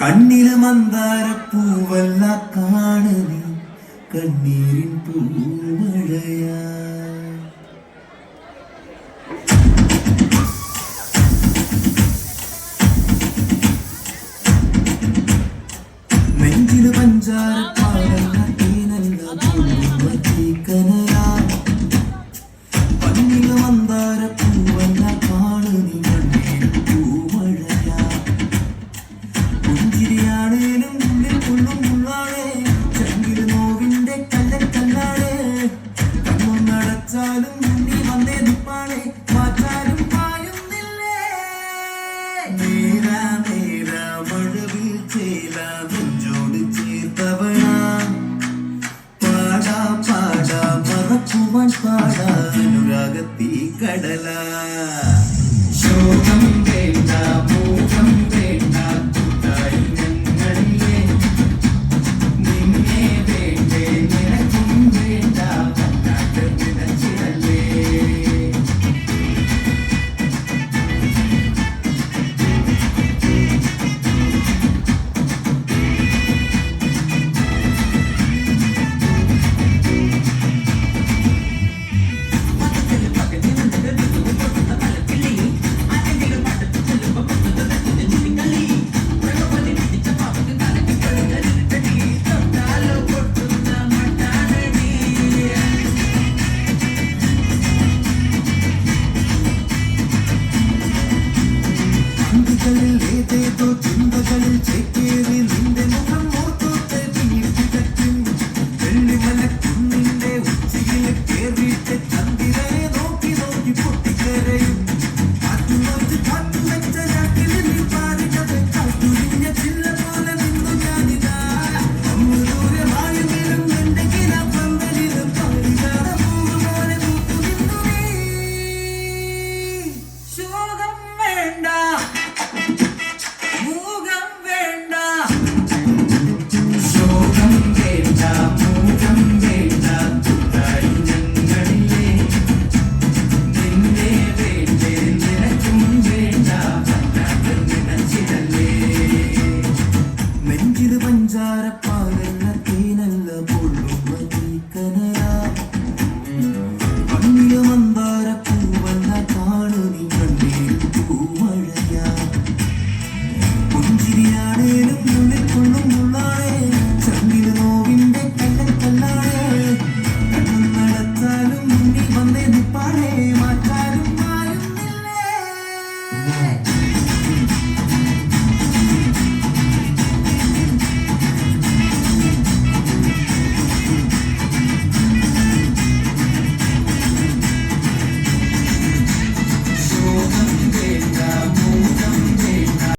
കണ്ണില് മന്ദാരപ്പൂവല്ല കാണുനി കണ്ണീരിൻ പൂമഴയാ നെഞ്ചില് പഞ്ചാരപ്പാടല്ല തേനല്ല കനലാ കണ്ണില് മന്ദാരപ്പൂവല്ല കാണുനി കണ്ണീരിൻ പൂമഴയാ പുഞ്ചിരിയാണേലും ഉള്ളിൽ ഉള്ളും ഉള്ളാണേ ചെങ്കില് നോവിന്റെ കല്ലക്കല്ലാണേ കണ്ണും നടച്ചാലും മുന്നിൽ വന്നേ നിപ്പാണേ മാറ്റാലും പായുന്നില്ലേ നേരാ നേരാ മഴവിൽ ചേല നെഞ്ചോട് ചേർത്തവളാ പാടാ പാടാ മറക്കുവാൻ പാടാ അനുരാഗത്തീ കടലാ ശോകം വേണ്ട മോഹം വേണ്ട ഏതേതോ